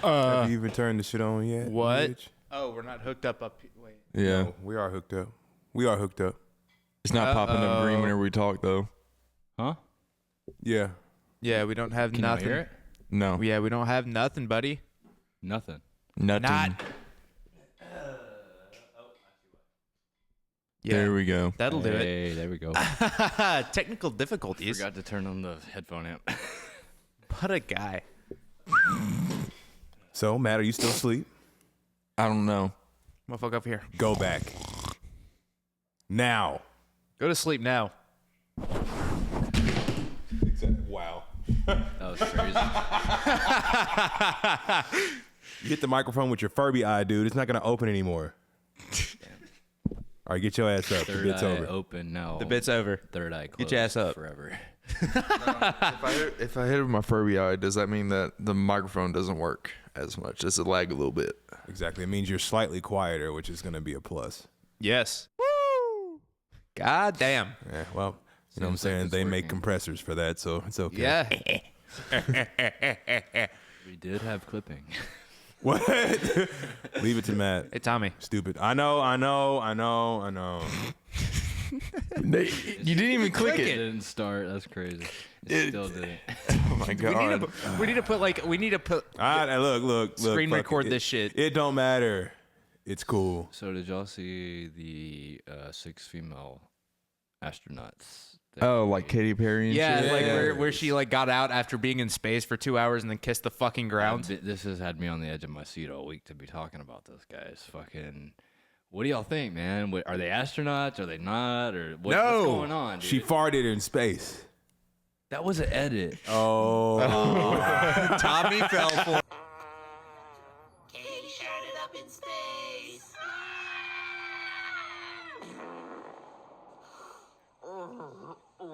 Have you even turned the shit on yet? What? Bitch? Oh, we're not hooked up. Wait. Yeah. No, we are hooked up. We are hooked up. It's not popping up green whenever we talk, though. Huh? Yeah. Yeah, we don't have Can nothing. you hear it? No. Yeah, we don't have nothing, buddy. Nothing. Nothing. Not. Yeah, There we go. that'll do it. Hey, there we go. Technical difficulties. Forgot to turn on the headphone amp. What a guy. So, Matt, are you still asleep? I don't know. Motherfucker up here. Go back. Now. Go to sleep now. Wow. That was crazy. You hit the microphone with your Furby eye, dude. It's not going to open anymore. All right, get your ass up. The Third bit's eye over. open now. The bit's over. Third eye closed. Get your ass up. Forever. If I hit it with my Furby eye, does that mean that the microphone doesn't work as much? Does it lag a little bit? Exactly. It means you're slightly quieter, which is going to be a plus. Yes. Woo! God damn. Yeah, well, you know what I'm Seems like saying? it's They make working. compressors for that, so it's okay. Yeah. We did have clipping. What? Leave it to Matt. Hey, Tommy. Stupid. I know. You didn't even click It it. didn't start. That's crazy. It still didn't. Oh my god. We need to put All right, look. Screen fuck record it. this shit. It don't matter. It's cool. So did y'all see the 6 female astronauts? that Oh, we- like Katy Perry and Yeah, shit? like Yeah. where she like got out after being in space for 2 hours and then kissed the fucking ground. This has had me on the edge of my seat all week to be talking about this, guys. Fucking, what do y'all think, man? Are they astronauts? Are they not? Or what's going on, dude? She farted in space. That was an edit. Oh. Tommy fell for. Katie shot it up in space.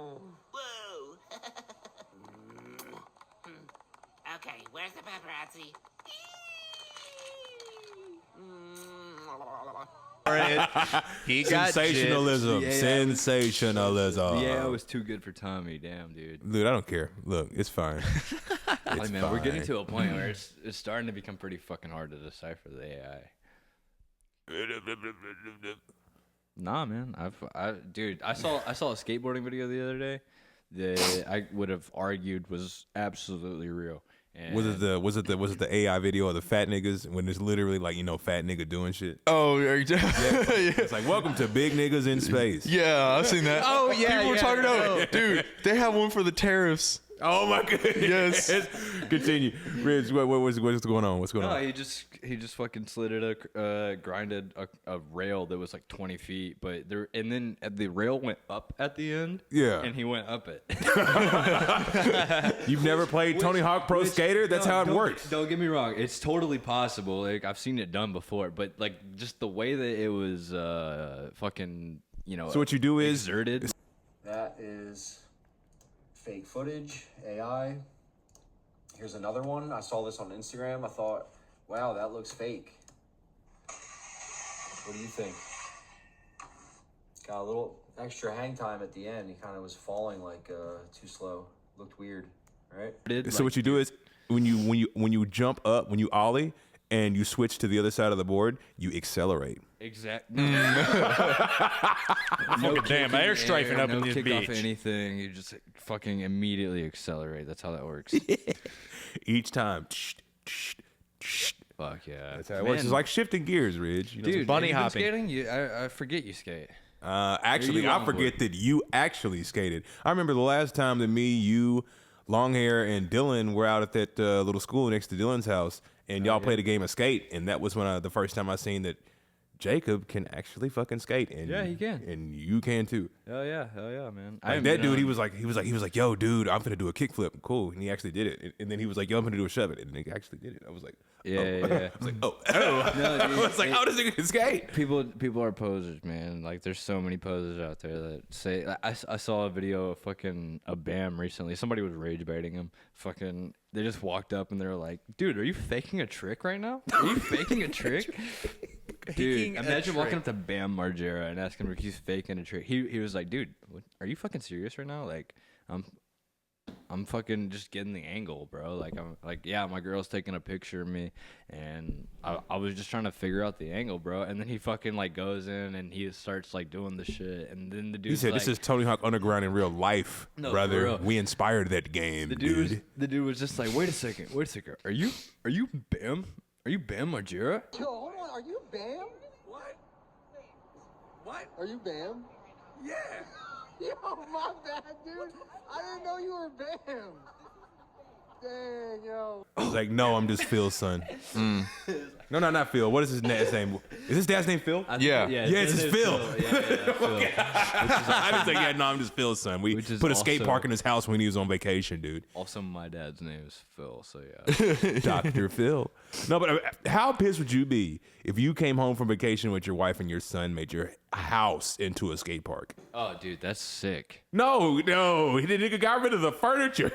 Whoa. Okay, where's the paparazzi? He got Sensationalism. Yeah. Sensationalism. Yeah, it was too good for Tommy. Damn, dude. Dude, I don't care. Look, it's fine. Like, man, we're getting fine. to a point where it's starting to become pretty fucking hard to decipher the AI. Nah, man. Dude, I saw a skateboarding video the other day that I would have argued was absolutely real. And Was it the AI video of the fat niggas when it's literally like, fat nigga doing shit? Oh, are you It's like, welcome to big niggas in space. yeah, I've seen that. Oh, yeah, People were yeah, talking no. about, dude, they have one for the tariffs. Oh my goodness. Yes. Continue. Rich, what's going on? What's going No, on? he just fucking grinded a rail that was like 20 feet, but and then the rail went up at the end. Yeah. and he went up it. You've never played Tony Hawk Pro Skater? That's how it works. Don't get me wrong; it's totally possible. Like I've seen it done before, but like just the way that it was, fucking, So what you do is exerted. That is fake footage, AI. Here's another one. I saw this on Instagram. I thought, wow, that looks fake. What do you think? Got a little extra hang time at the end. He kind of was falling like too slow. Looked weird, right? So what you do is when you jump up, when you ollie and you switch to the other side of the board, you accelerate. Exactly. Fucking damn air strafing up no in this kick off beach. anything. You just fucking immediately accelerate. That's how that works. Each time. Fuck yeah. That's how it works. It's like shifting gears, Ridge. Dude, bunny have you been hopping. skating? I forget you skate. Actually, you I longboard? forget that you actually skated. I remember the last time that me, you, Longhair, and Dylan were out at that little school next to Dylan's house, and y'all played a game of skate, and that was when the first time I seen that Jacob can actually fucking skate, and Yeah, he can. and you can too. Hell yeah, man. Like that dude, he was like, yo, dude, I'm gonna do a kickflip. Cool, and he actually did it. And then he was like, yo, I'm gonna do a shove it, and he actually did it. I was like, Yeah, oh. yeah. I was like, oh, No, I dude, was like, oh, this nigga can skate. people are posers, man. Like, there's so many posers out there that say. I saw a video of fucking a BAM recently. Somebody was rage baiting him. Fucking, they just walked up and they were like, "Dude, are you faking a trick right now? Are you faking a trick?" Dude, imagine walking up to Bam Margera and asking him if he's faking a trick. He was like, "Dude, are you fucking serious right now? Like, I'm I'm fucking just getting the angle, bro. Like I'm like, yeah, my girl's taking a picture of me, and I was just trying to figure out the angle, bro. And then he fucking like goes in and he starts like doing the shit, and then the dude You said like, this is Tony Hawk Underground in real life, No, for brother. real. We inspired that game, the dude was just like, wait a second, are you Bam? Are you Bam Margera? Yo, hold on. Are you Bam? What? What? Are you Bam? Yeah. Yo, my bad, dude. I didn't know you were Bam. Dang, yo. I was like, no, I'm just Phil's son. No, not Phil. What is his dad's name? Is his dad's name Phil? Yeah. Yeah, it's his his Phil. Phil. I didn't say, yeah, no, I'm just Phil's son. We Which is put a skate also- park in his house when he was on vacation, dude. Also, my dad's name is Phil, so yeah. Dr. Phil. No, but how pissed would you be if you came home from vacation with your wife and your son made your house into a skate park? Oh, dude, that's sick. No, he didn't. Got rid of the furniture.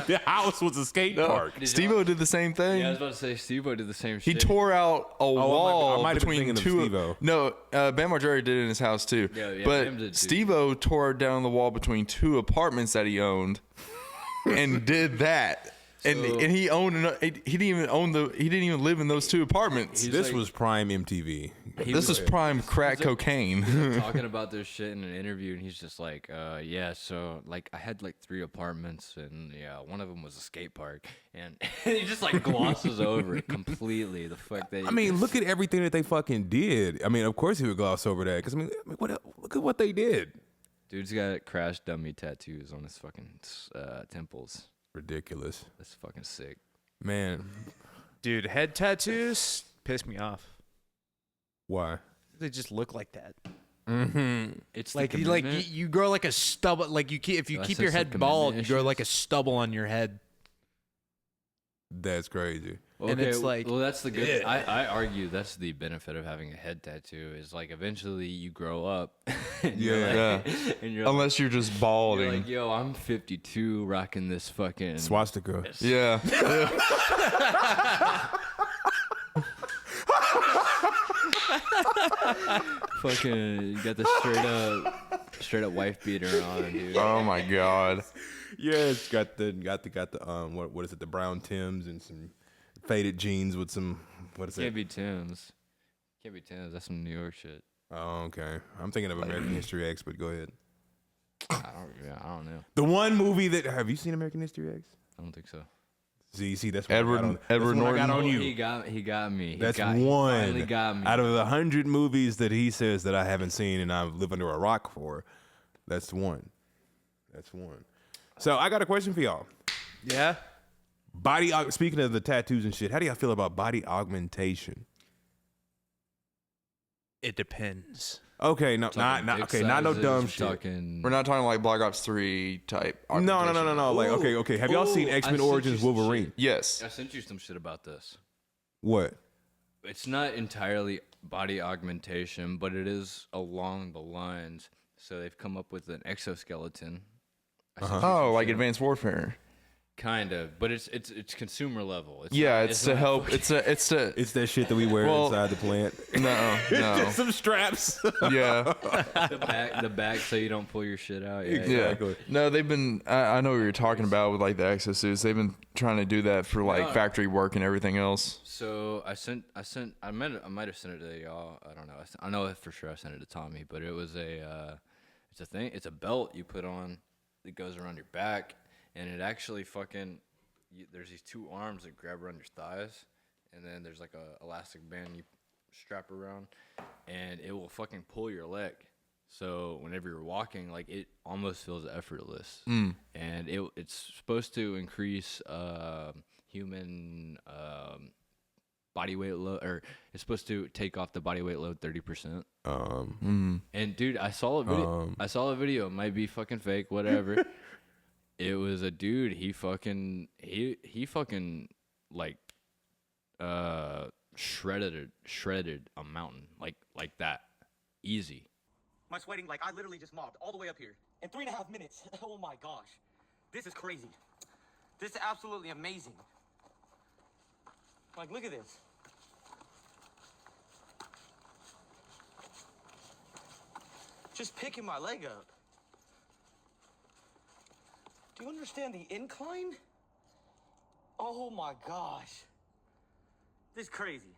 The house was a skate park. Steve-O did the same thing. Yeah, I was about to say Steve-O did the same He shit. tore out a I wall might have been between thinking of two. Steve-O. No, Bam Margera did it in his house too. Yeah, Bam but did too. Steve-O tore down the wall between two apartments that he owned, and did that. And he owned. He didn't even own the. He didn't even live in those two apartments. This like- was prime MTV. This is prime crack cocaine. talking about this shit in an interview, and he's just like, yeah, so like I had like 3 apartments, and yeah, one of them was a skate park, and he just like glosses over it completely. The fuck that. I mean, look at everything that they fucking did. I mean, of course he would gloss over that because look at what they did. dude's got crash dummy tattoos on his fucking temples. Ridiculous, That's fucking sick. man. Dude, head tattoos piss me off. Why? They just look like that. It's Like the you commitment. you grow like a stubble. Like you keep if you That's keep just your some head bald, you commitment grow like a issues. stubble on your head. That's crazy. and it's like- well, that's the good. I argue that's the benefit of having a head tattoo is like eventually you grow up. And you're like, and you're Unless you're just like, balding. you're like, yo, I'm 52, rocking this fucking Swastika. Yeah. fucking. You got the straight up wife beater on, dude. Oh my god. Yeah, it's got the what is it? The brown Tims and some faded jeans with some what is Can't it? be Tim's. Can't be Tim's. That's some New York shit. Oh, okay. I'm thinking of American History X, but go ahead. I don't know. The one movie that have you seen American History X? I don't think so. See, that's what I got on, Edward that's what I got Norton. on you. He got me. That's he one finally got me. out of the 100 movies that he says that I haven't seen and I live under a rock for. That's one. That's one. So I got a question for y'all. Yeah. Speaking of the tattoos and shit, how do y'all feel about body augmentation? It depends. Okay, no, Talking not dick okay, not no sizes, dumb we're shit. Talking. We're not talking like Black Ops 3 type. No. augmentation. Like, okay. Have y'all seen X-Men I sent Origins you some Wolverine? Yes. I sent you some shit about this. What? It's not entirely body augmentation, but it is along the lines. So they've come up with an exoskeleton. I sent you some Oh, like shit. Advanced Warfare. Kind of, but it's consumer level. It's Yeah, not- it's to not help. fucking- It's to. It's that shit that we wear Well- inside the plant. No. Some straps. Yeah. the back, so you don't pull your shit out. Yeah, Exactly. No, they've been. I know what you're talking about with like the exosuits. They've been trying to do that for like factory work and everything else. So I might have sent it to y'all. I don't know. I know for sure I sent it to Tommy, but it was it's a thing. It's a belt you put on that goes around your back, and it actually there's these 2 arms that grab around your thighs, and then there's like a elastic band you strap around, and it will fucking pull your leg. So whenever you're walking, like it almost feels effortless, and it's supposed to increase human body weight load, or it's supposed to take off the body weight load 30%. And dude, I saw a video. It might be fucking fake, whatever. It was a dude. He fucking like shredded a mountain like that, easy. My sweating, like I literally just mobbed all the way up here in 3.5 minutes. Oh my gosh, this is crazy. This is absolutely amazing. Like, look at this. Just picking my leg up. Do you understand the incline? Oh my gosh. This is crazy.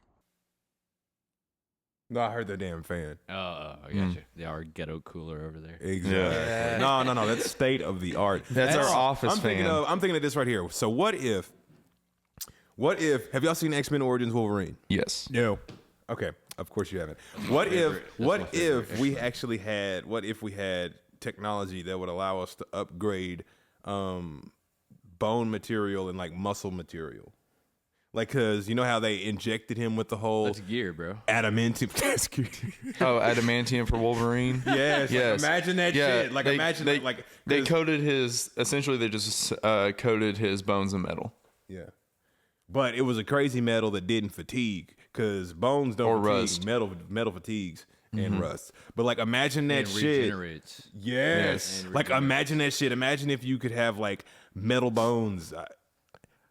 No, I heard the damn fan. Oh, I got you. Yeah, our ghetto cooler over there. Exactly. No. That's state of the art. That's our office fan. I'm thinking of this right here. So what if? Have y'all seen X-Men Origins Wolverine? Yes. No. Okay. Of course you haven't. What if we had technology that would allow us to upgrade bone material and like muscle material? Like, cause you know how they injected him with the whole That's gear, bro. adamantium. Oh, adamantium for Wolverine. Yes. Yes. Imagine that shit. Like, they coated his. Essentially, they just coated his bones in metal. Yeah. But it was a crazy metal that didn't fatigue, because bones don't Or fatigue. rust. Metal fatigues and rust. But like, imagine that And shit. regenerates. Yes. And Like, imagine that shit. Imagine if you could have like metal bones.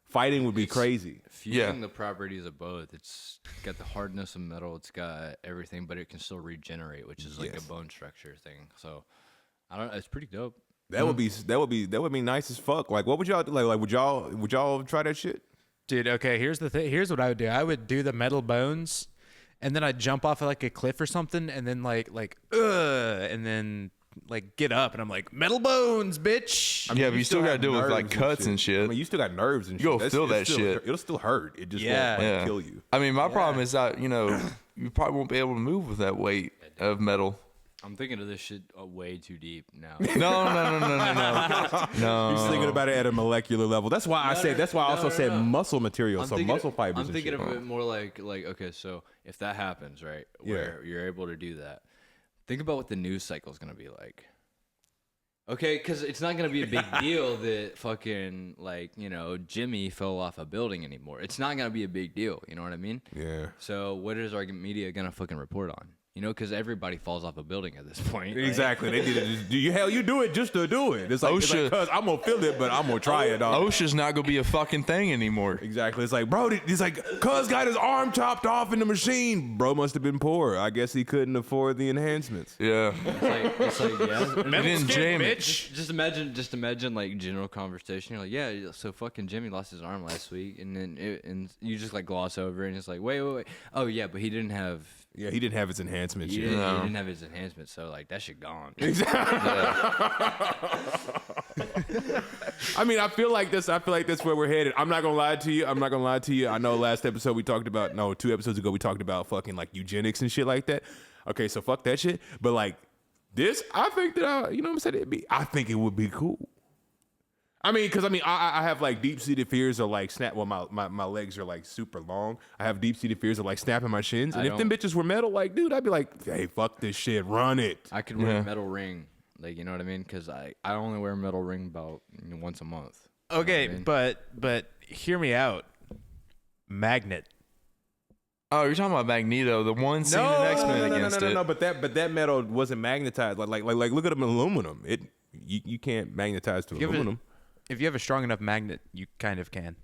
Fighting would be crazy. Fusing the properties of both. It's got the hardness of metal. It's got everything, but it can still regenerate, which is like a bone structure thing. So, I don't. It's pretty dope. That would be nice as fuck. Like, what would y'all do? Like would y'all try that shit? Dude, okay, here's the thing. Here's what I would do. I would do the metal bones, and then I'd jump off of like a cliff or something, and then and then like get up, and I'm like, metal bones, bitch. Yeah, but you still got to deal with like nerves cuts and shit. I mean, you still got nerves and shit. You'll feel that still, shit. It'll still hurt. It just Yeah. won't Yeah. kill you. I mean, my problem is that you probably won't be able to move with that weight of metal. I'm thinking of this shit way too deep now. No. You're thinking about it at a molecular level. That's why I said. That's why I also said muscle material. So muscle fibers. I'm and thinking shit. of it more like okay, so if that happens, right, where you're able to do that, think about what the news cycle is gonna be like. Okay, because it's not gonna be a big deal that fucking Jimmy fell off a building anymore. It's not gonna be a big deal. You know what I mean? Yeah. So what is our media gonna fucking report on? Because everybody falls off a building at this point. Exactly. They did it. You do it just to do it. It's like, cuz I'm gonna feel it, but I'm gonna try it. Dog. OSHA's not gonna be a fucking thing anymore. Exactly. It's like, bro, he's like, cuz got his arm chopped off in the machine. Bro must have been poor. I guess he couldn't afford the enhancements. Yeah. It's like yeah. He didn't jam it. Just imagine like general conversation. You're like, yeah, so fucking Jimmy lost his arm last week, and then and you just like gloss over, and it's like, wait. Oh yeah, but he didn't have. Yeah, he didn't have his enhancements. He yet. didn't have his enhancements, so like that shit gone. I mean, I feel like that's where we're headed. I'm not gonna lie to you. I know last episode we talked about 2 episodes ago we talked about fucking like eugenics and shit like that. Okay, so fuck that shit. But like this, I think that I think it would be cool. I mean, because I have like deep seated fears of like snap. Well, my legs are like super long. I have deep seated fears of like snapping my shins. And if them bitches were metal, like dude, I'd be like, hey, fuck this shit, run it. I could wear a metal ring, like you know what I mean? Because I only wear a metal ring about once a month. Okay, You know but hear me out. Magnet. Oh, you're talking about Magneto, the one scene in X-Men against it. No. But that metal wasn't magnetized. Like look at aluminum. You can't magnetize to aluminum. If you have a strong enough magnet, you kind of can.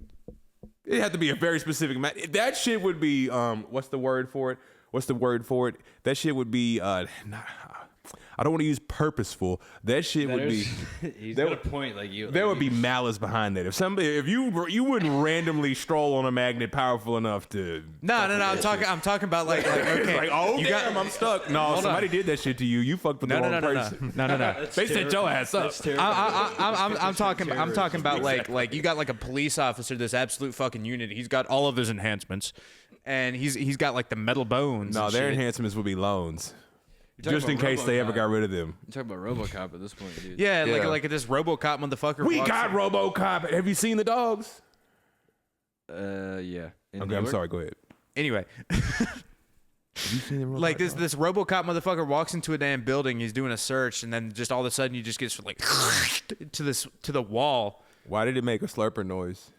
It had to be a very specific magnet. That shit would be what's the word for it? That shit would be I don't want to use purposeful. That shit would be. He's got a point, like you. There would be malice behind that. If you wouldn't randomly stroll on a magnet powerful enough to. No. I'm talking about like okay. Like, oh damn, I'm stuck. No, somebody did that shit to you. You fucked with the wrong person. No. They set your ass up. I'm talking about like you got like a police officer, this absolute fucking unit. He's got all of his enhancements, and he's got like the metal bones. No, and their shit. enhancements would be loans. You're talking Just in about case they ever RoboCop. got rid of them. You're talking about RoboCop at this point, dude. Yeah, Yeah. like this RoboCop motherfucker. We walks got in- RoboCop. Have you seen the dogs? Yeah. In Okay, New I'm York? sorry. Go ahead. Anyway, Have you seen the RoboCop? like this RoboCop motherfucker walks into a damn building. He's doing a search, and then just all of a sudden, you just get like to the wall. Why did it make a slurper noise?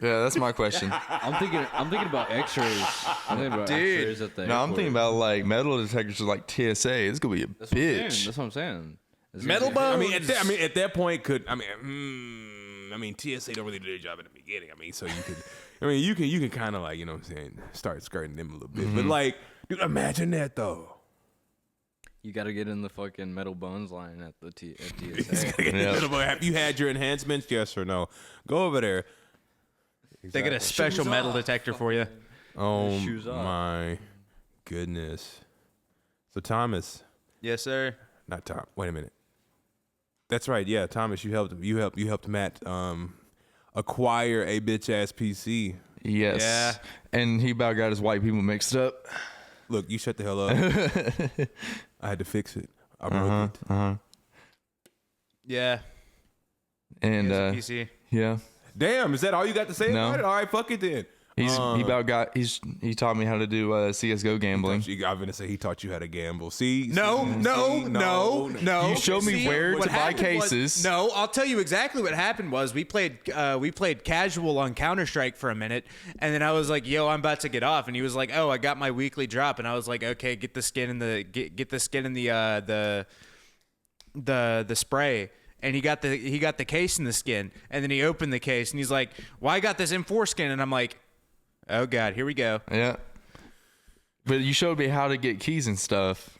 Yeah, that's my question. I'm thinking about X-rays. I'm thinking about X-rays at the No, I'm airport. thinking about like metal detectors like TSA. It's gonna be a That's what I'm saying. bitch. That's what I'm saying. It's Metal gonna be- bones. At that point, TSA don't really do their job at the beginning. So you can kind of like, you know what I'm saying, start skirting them a little bit. But like, dude, imagine that though. You got to get in the fucking Metal Bones line at the TSA. Have you had your enhancements? Yes or no? Go over there. They get a special metal detector for you. Oh Shoes off. my goodness. So Thomas, Yes, sir. not Tom. Wait a minute. That's right. Yeah, Thomas, you helped Matt acquire a bitch ass PC. Yes. Yeah. And he about got his white people mixed up. Look, you shut the hell up. I had to fix it. I broke it. Yeah. And Here's a PC. yeah. Damn, is that all you got to say No. about it? All right, fuck it then. He taught me how to do CS:GO gambling. I'm gonna say he taught you how to gamble. See? No. You showed me where what to buy happened was- cases. no, I'll tell you exactly what happened was we played casual on Counter-Strike for a minute, and then I was like, "Yo, I'm about to get off," and he was like, "Oh, I got my weekly drop," and I was like, "Okay, get the skin in the spray." And he got the case in the skin, and then he opened the case, and he's like, "Well, I got this M4 skin," and I'm like, "Oh God, here we go." Yeah. But you showed me how to get keys and stuff.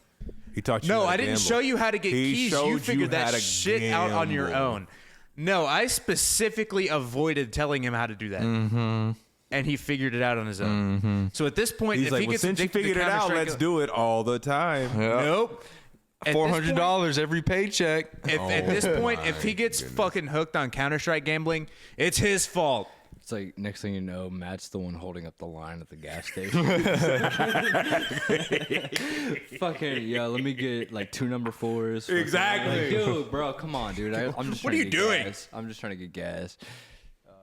He taught you. No, how to I didn't gamble. show you how to get He keys. showed You you figured how that to shit out on your gamble. own. No, I specifically avoided telling him how to do that. Mm-hmm. And he figured it out on his own. So at this point, He's if like, he well, gets since you addicted to figured it out, Counter-Strike- let's do it all the time. Yeah. Nope. At this point- $400 every paycheck. At this point, if he gets fucking hooked on Counter-Strike gambling, it's his fault. It's like next thing you know, Matt's the one holding up the line at the gas station. Fucking yeah, let me get like 2 number 4s. Fucking, Exactly. like, dude, bro, come on, dude. I'm just. What trying are to you get doing? Gas. I'm just trying to get gas.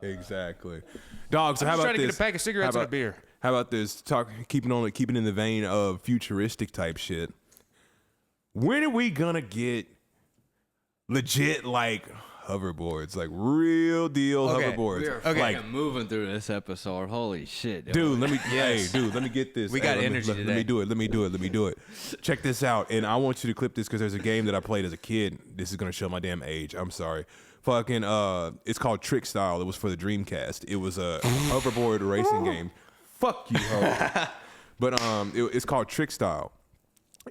Exactly. Dog, so I'm how just about trying to this? get a pack of cigarettes How and a beer. How about this? Keeping in the vein of futuristic type shit. When are we gonna get legit like hoverboards, like real deal Okay, hoverboards? We are Okay. fucking moving through this episode. Holy shit, yo. Dude, let me let me get this. We got let me- energy let me today. do it. Let me do it. Check this out. And I want you to clip this because there's a game that I played as a kid. This is gonna show my damn age. I'm sorry. Fucking it's called Trick Style. It was for the Dreamcast. It was a hoverboard racing game. Fuck you, ho. But it's called Trick Style.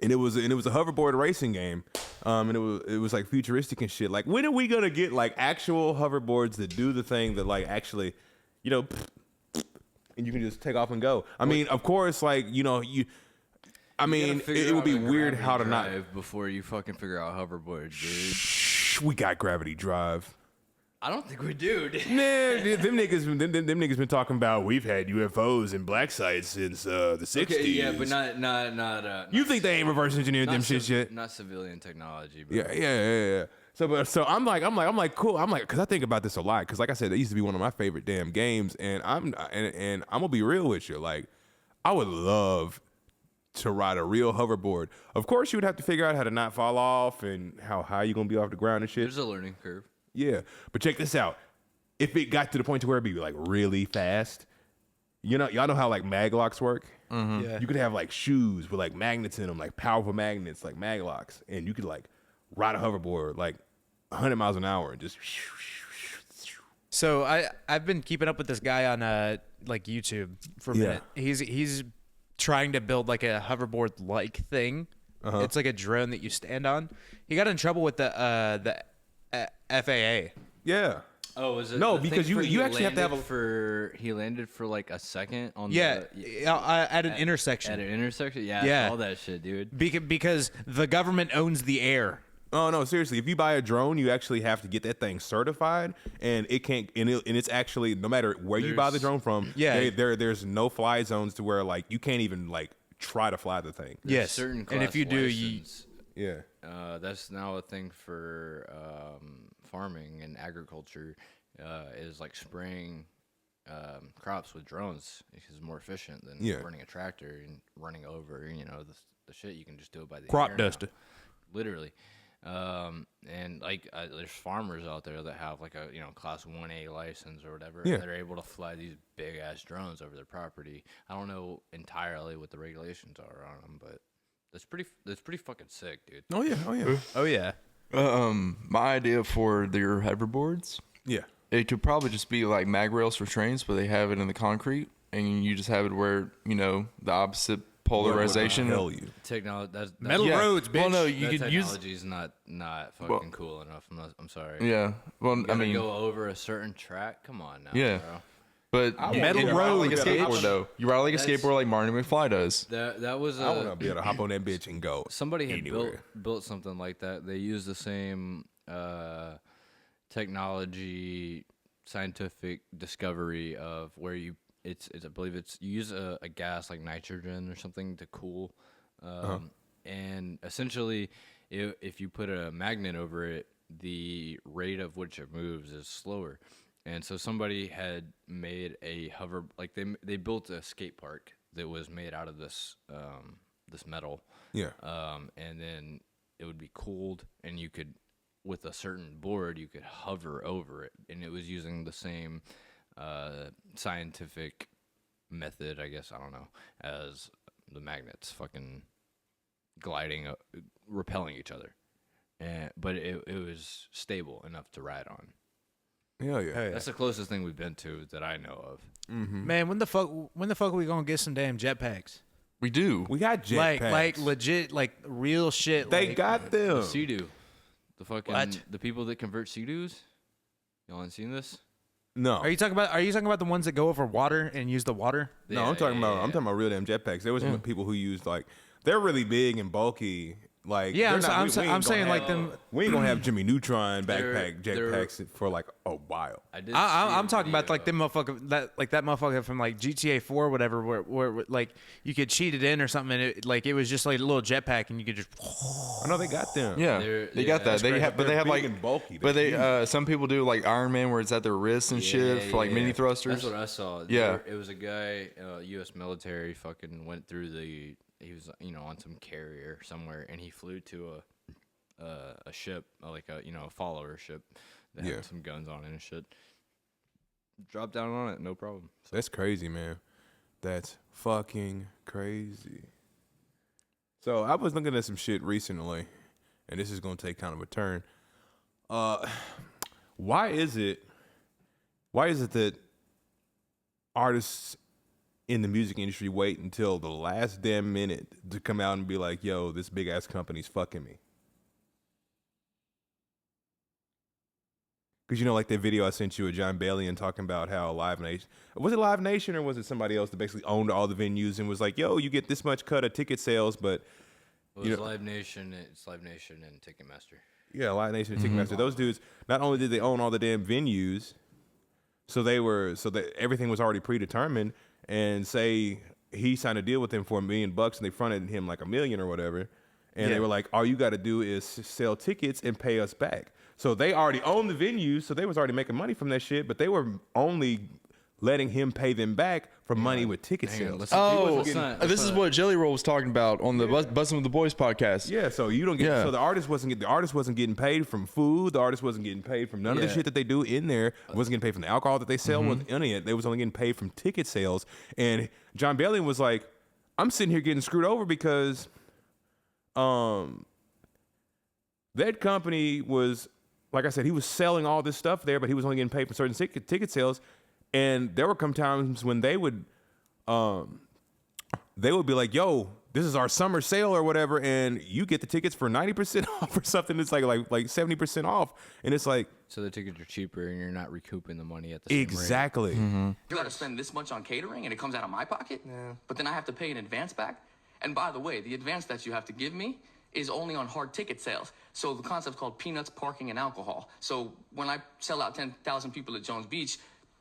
And it was a hoverboard racing game, and it was like futuristic and shit. Like, when are we gonna get like actual hoverboards that do the thing that like actually, you know, and you can just take off and go? I mean, of course, like I You gotta mean, figure it would out be a weird gravity how to not. drive before you fucking figure out hoverboards, dude. Shh, we got gravity drive. I don't think we do, dude. Nah, them niggas been talking about we've had UFOs and black sites since the 60s. Okay, yeah, but not. You think they ain't reverse engineered them shit yet? Not civilian technology, bro. Yeah. So I'm like, cool. I'm like, because I think about this a lot. Because like I said, it used to be one of my favorite damn games, and I'm gonna be real with you. Like, I would love to ride a real hoverboard. Of course, you would have to figure out how to not fall off and how high you gonna be off the ground and shit. There's a learning curve. Yeah, but check this out. If it got to the point to where it'd be like really fast, y'all know how like maglocks work. Yeah. You could have like shoes with like magnets in them, like powerful magnets, like maglocks, and you could like ride a hoverboard like 100 miles an hour and just. So I've been keeping up with this guy on like YouTube for a Yeah. minute. He's trying to build like a hoverboard like thing. It's like a drone that you stand on. He got in trouble with the FAA. Yeah. Oh, was it? No, the thing because you- for you he actually have to have landed he landed for like a second on Yeah, the at an intersection. at an intersection. Yeah, Yeah. all that shit, dude. Because the government owns the air. Oh no, seriously. If you buy a drone, you actually have to get that thing certified, and it can't. And it's actually no matter where you buy the There's- drone from. Yeah. there's no fly zones to where like you can't even like try to fly the thing. Yes, Certain and if class you do, you license, Yeah. that's now a thing for farming and agriculture. Is like spraying crops with drones because it's more efficient than Yeah. running a tractor and running over. You know the shit. You can just do it by the crop air now. duster. Literally. And like there's farmers out there that have like a class 1A license or whatever, Yeah. and they're able to fly these big ass drones over their property. I don't know entirely what the regulations are on them, but that's pretty fucking sick, dude. Oh yeah. Oh yeah. My idea for their hoverboards, Yeah. it could probably just be like mag rails for trains, but they have it in the concrete, and you just have it where the opposite polarization. Tell you. Technology. That's Metal Yeah. roads, bitch. Well, no, you that could use. technology is not fucking cool enough. I'm sorry. Yeah. Well, You I gotta mean, go over a certain track. Come on now. Yeah. Bro. but Metal you ride like a roads, skateboard bitch. though. You ride like a That's- skateboard like Marty McFly does. That was I want to be able to hop on that bitch and go. somebody had anywhere. built something like that. They used the same technology, scientific discovery of where it's I believe it's you use a gas like nitrogen or something to cool, and essentially if you put a magnet over it, the rate of which it moves is slower. And so somebody had made a hover, like they built a skate park that was made out of this this metal. Yeah. And then it would be cooled, and you could, with a certain board, you could hover over it, and it was using the same scientific method, I guess, I don't know, as the magnets, fucking gliding, repelling each other. But it was stable enough to ride on. Hell yeah. That's the closest thing we've been to that I know of. Man, when the fuck are we gonna get some damn jetpacks? We do. We got jetpacks. Like legit, like real shit. They like, got them. Sea-Doo. The fucking What? the people that convert Sea-Doos. Y'all ain't seen this? No. Are you talking about the ones that go over water and use the water? No, Yeah, I'm talking yeah, about yeah. I'm talking about real damn jetpacks. There was some people who used like they're really big and bulky. Like Yeah, they're I'm not- sa- we I'm ain't saying gonna like have- them. We ain't gonna have Jimmy Neutron They're- jetpacks for like a while. I did. I'm talking about like them motherfucker that motherfucker from like GTA 4 or whatever, where like you could cheat it in or something, and it was just like a little jetpack, and you could just. I know they got them. Yeah, they got that. They crazy. have, but they They're have big like, and bulky. but They're they some people do like Iron Man, where it's at their wrists and shit for like mini thrusters. That's what I saw. Yeah. It was a guy, U.S. military, fucking went through the. He was, on some carrier somewhere, and he flew to a ship, like a follower ship that Yeah. had some guns on it and shit. Dropped down on it, no problem. That's crazy, man. That's fucking crazy. So I was looking at some shit recently, and this is gonna take kind of a turn. Why is it that artists in the music industry wait until the last damn minute to come out and be like, yo, this big ass company's fucking me? Because like that video I sent you of John Bellion talking about how Live Nation, was it Live Nation or was it somebody else that basically owned all the venues and was like, yo, you get this much cut of ticket sales, but It was Live Nation. It's Live Nation and Ticketmaster. yeah, Live Nation and Ticketmaster, those dudes, not only did they own all the damn venues, so that everything was already predetermined, and say he signed a deal with them for $1 million and they fronted him like $1 million or whatever, and they were like, all you got to do is sell tickets and pay us back. So they already owned the venues, so they was already making money from that shit, but they were only letting him pay them back for money with ticket Hang on, sales. listen. Oh, Let's this is what Jelly Roll was talking about on the Buzzing with the Boys podcast. Yeah, so you don't get. Yeah. So the artist wasn't getting paid from food. The artist wasn't getting paid from none of the Yeah. shit that they do in there. Wasn't getting paid from the alcohol that they sell. Wasn't any of it. They was only getting paid from ticket sales. And John Bellion was like, "I'm sitting here getting screwed over because, that company was, like I said, he was selling all this stuff there, but he was only getting paid for certain ticket sales. And there would come times when they would be like, yo, this is our summer sale or whatever, and you get the tickets for 90% off or something. It's like 70% off. And it's like, So the tickets are cheaper, and you're not recouping the money at the same rate. exactly. You gotta spend this much on catering and it comes out of my pocket? Yeah. But then I have to pay in advance back? And by the way, the advance that you have to give me is only on hard ticket sales. So the concept's called peanuts, parking, and alcohol. So when I sell out 10,000 people at Jones Beach,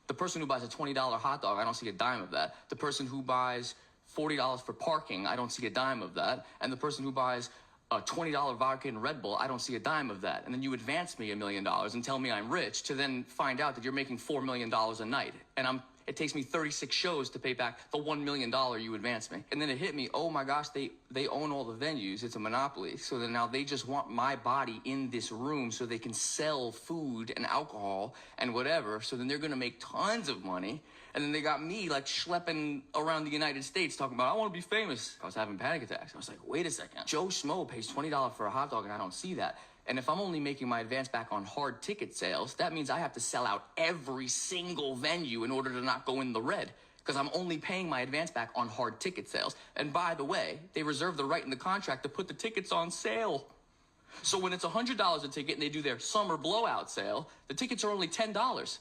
the person who buys a $20 hot dog, I don't see a dime of that. The person who buys $40 for parking, I don't see a dime of that. And the person who buys a $20 vodka and Red Bull, I don't see a dime of that. And then you advance me $1 million and tell me I'm rich to then find out that you're making $4 million a night. And it takes me 36 shows to pay back the $1 million you advanced me. And then it hit me, oh my gosh, they own all the venues. It's a monopoly. So then now they just want my body in this room so they can sell food and alcohol and whatever. So then they're gonna make tons of money. And then they got me like schlepping around the United States talking about, I wanna be famous. I was having panic attacks. I was like, wait a second. Joe Schmo pays $20 for a hot dog and I don't see that. And if I'm only making my advance back on hard ticket sales, that means I have to sell out every single venue in order to not go in the red. because I'm only paying my advance back on hard ticket sales. And by the way, they reserve the right in the contract to put the tickets on sale. So when it's $100 a ticket and they do their summer blowout sale, the tickets are only $10.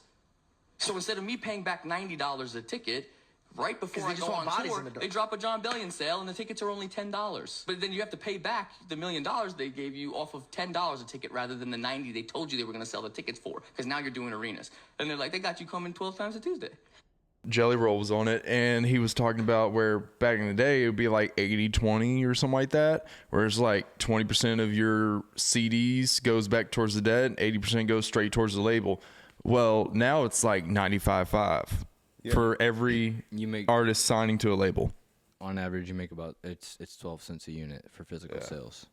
So instead of me paying back $90 a ticket, right before I go on tour, they drop a John Bellion sale and the tickets are only $10. But then you have to pay back the $1 million they gave you off of $10 a ticket rather than the $90 they told you they were going to sell the tickets for, because now you're doing arenas. And they're like, they got you coming 12 times a Tuesday. Jelly Roll was on it, and he was talking about where back in the day it would be like 80-20 or something like that, where it's like 20% of your CDs goes back towards the debt, and 80% goes straight towards the label. Well, now it's like 95-5 for every artist signing to a label. On average, you make about it's 12 cents a unit for physical sales.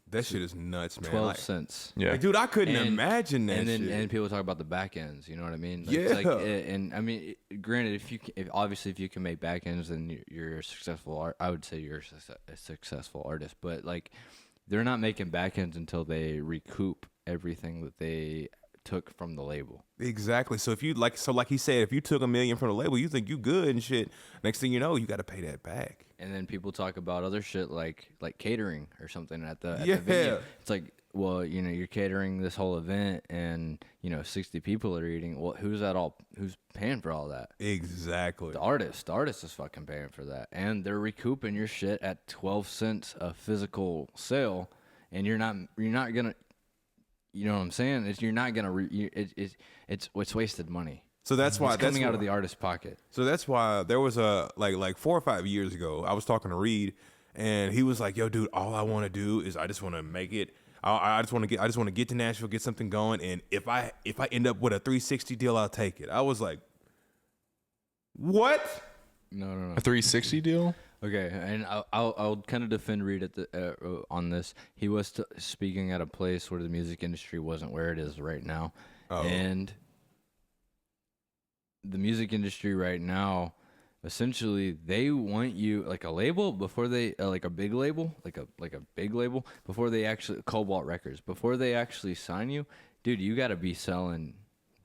That shit is nuts, man. 12 cents. Yeah, Like, dude, I couldn't imagine that shit. And people talk about the back ends. You know what I mean? Yeah. It's like, and I mean, granted, if you can make back ends, then you're a successful I would say you're a successful artist. But like, they're not making back ends until they recoup everything that they took from the label. Exactly. So if you like he said, if you took $1 million from the label, you think you good and shit. Next thing you know, you got to pay that back. And then people talk about other shit like catering or something at the Yeah. venue. It's like, well, you know, you're catering this whole event and, you know, 60 people are eating. Well, who's paying for all that? Exactly. The artist is fucking paying for that. And they're recouping your shit at 12 cents a physical sale, and you're not gonna, you know what I'm saying? You're not gonna it's wasted money. So that's why it's coming out of the artist's pocket. So that's why there was a like 4 or 5 years ago, I was talking to Reed, and he was like, "Yo, dude, all I want to do is I just want to make it. I just want to get to Nashville, get something going, and if I end up with a 360 deal, I'll take it." I was like, "What?" No. A 360 deal? Okay, and I'll kind of defend Reed on this. He was speaking at a place where the music industry wasn't where it is right now, and the music industry right now, essentially, they want you like a label before they like a big label, like a big label before they actually Cobalt Records before they actually sign you, dude. You got to be selling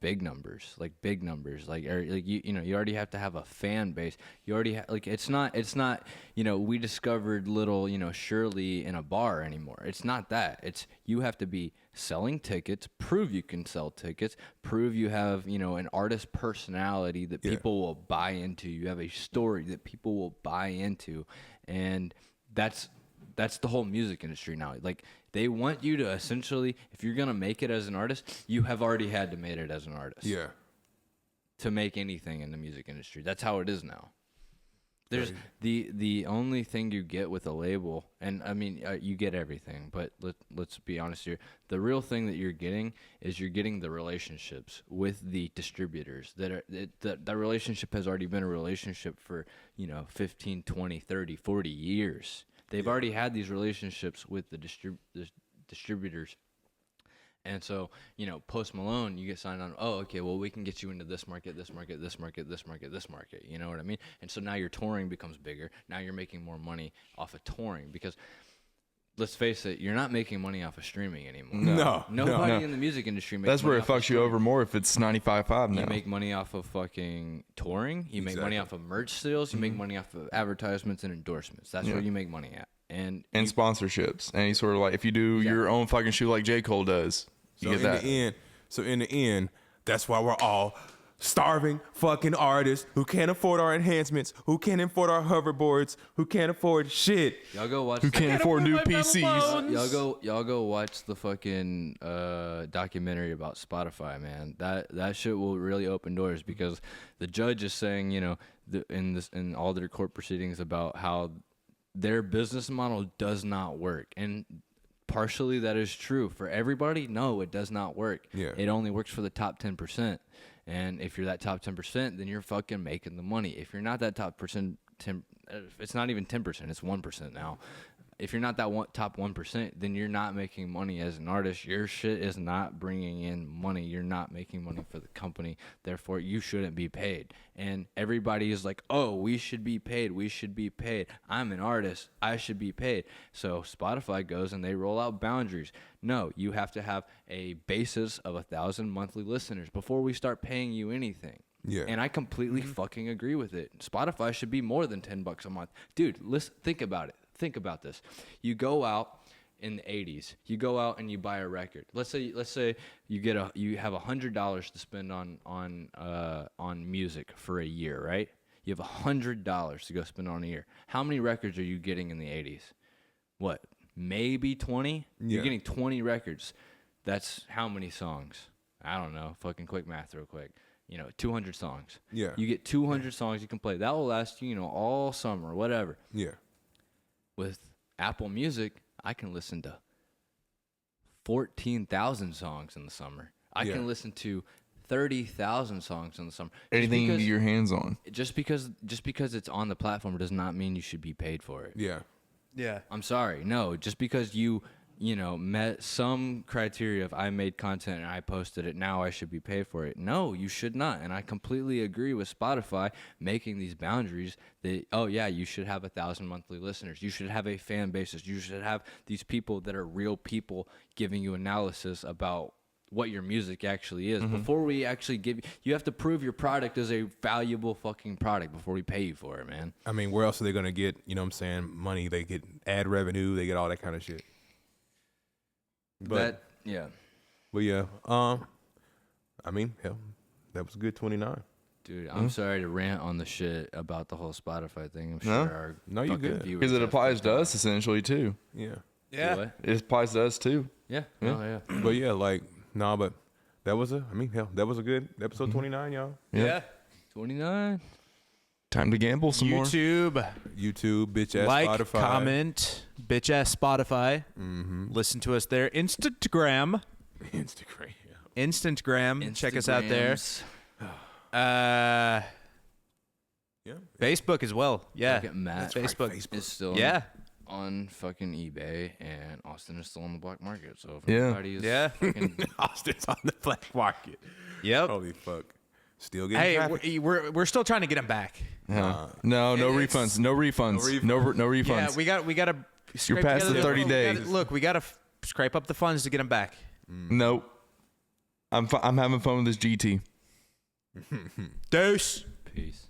big numbers, like you know, you already have to have a fan base. You already like it's not you know, we discovered little, you know, Shirley in a bar anymore. It's not that. It's you have to be selling tickets, prove you can sell tickets, prove you have, you know, an artist personality that people will buy into. You have a story that people will buy into, and that's the whole music industry now. Like, they want you to essentially, if you're going to make it as an artist, you have already had to make it as an artist. Yeah. To make anything in the music industry. That's how it is now. There's the only thing you get with a label, and I mean, you get everything, but let's be honest here. The real thing that you're getting is you're getting the relationships with the distributors that relationship has already been a relationship for, you know, 15, 20, 30, 40 years. They've already had these relationships with the distributors. And so, you know, Post Malone, you get signed on, oh, okay, well, we can get you into this market, this market, this market, this market, this market. You know what I mean? And so now your touring becomes bigger. Now you're making more money off of touring because, let's face it, you're not making money off of streaming anymore. Nobody in the music industry makes That's money where it fucks you over more if it's 95.5 now. You make money off of fucking touring. You make money off of merch sales. You make money off of advertisements and endorsements. That's where you make money at. And sponsorships. Any sort of, like, if you do your own fucking shoe like J. Cole does, you get that. In the end, that's why we're all starving fucking artists who can't afford our enhancements, who can't afford our hoverboards, who can't afford shit. Y'all go watch. Who can't afford new PCs? Y'all go watch the fucking documentary about Spotify, man. That shit will really open doors because the judge is saying, you know, in all their court proceedings about how their business model does not work. And partially that is true. For everybody, no, it does not work. Yeah. It only works for the top 10%. And if you're that top 10%, then you're fucking making the money. If you're not that top percent, it's not even 10%, it's 1% now. If you're not that top 1%, then you're not making money as an artist. Your shit is not bringing in money. You're not making money for the company. Therefore, you shouldn't be paid. And everybody is like, oh, we should be paid. We should be paid. I'm an artist. I should be paid. So Spotify goes and they roll out boundaries. No, you have to have a basis of 1,000 monthly listeners before we start paying you anything. Yeah. And I completely fucking agree with it. Spotify should be more than $10 a month. Dude, listen, think about it. Think about this. You go out in the 80s. You go out and you buy a record. Let's say you have $100 to spend on music for a year, right? You have $100 to go spend on a year. How many records are you getting in the 80s? What? Maybe 20? Yeah. You're getting 20 records. That's how many songs? I don't know. Fucking quick math real quick. 200 songs. Yeah. You get 200 songs you can play. That will last you, all summer, whatever. Yeah. With Apple Music, I can listen to 14,000 songs in the summer. I Yeah. can listen to 30,000 songs in the summer. Anything you can get your hands on. Just because it's on the platform does not mean you should be paid for it. Yeah. Yeah. I'm sorry. No, just because you met some criteria of I made content and I posted it, now I should be paid for it. No, you should not. And I completely agree with Spotify making these boundaries that, you should have 1,000 monthly listeners. You should have a fan basis. You should have these people that are real people giving you analysis about what your music actually is. Before we actually you have to prove your product is a valuable fucking product before we pay you for it, man. I mean, where else are they going to get, money? They get ad revenue. They get all that kind of shit. But yeah. hell, that was a good 29. Dude, I'm sorry to rant on the shit about the whole Spotify thing. I'm sure No. our No, you fucking good. viewers Because it have applies to fucking- us essentially too. Yeah. Yeah. What? It applies to us too. Yeah. Oh, yeah. But yeah, but that was that was a good episode 29, y'all. Yeah. 29. Time to gamble some more. YouTube. YouTube, bitch ass Like, Spotify. comment, bitch ass Spotify. Listen to us there. Instagram. Instagram. Instagram. Check us out there. Instagrams. Yeah. Facebook as well. Yeah. Look at Matt. Facebook. Is still Yeah. on fucking eBay, and Austin is still on the black market. So if Yeah. everybody is Yeah. fucking Austin's on the black market. Yep. Holy fuck. Still getting Hey, traffic. we're still trying to get them back. No, no refunds. No refunds. No refunds. Yeah, we got to. You're past the 30 days. Look, we got to scrape up the funds to get them back. Nope. I'm having fun with this GT. Deuce. peace.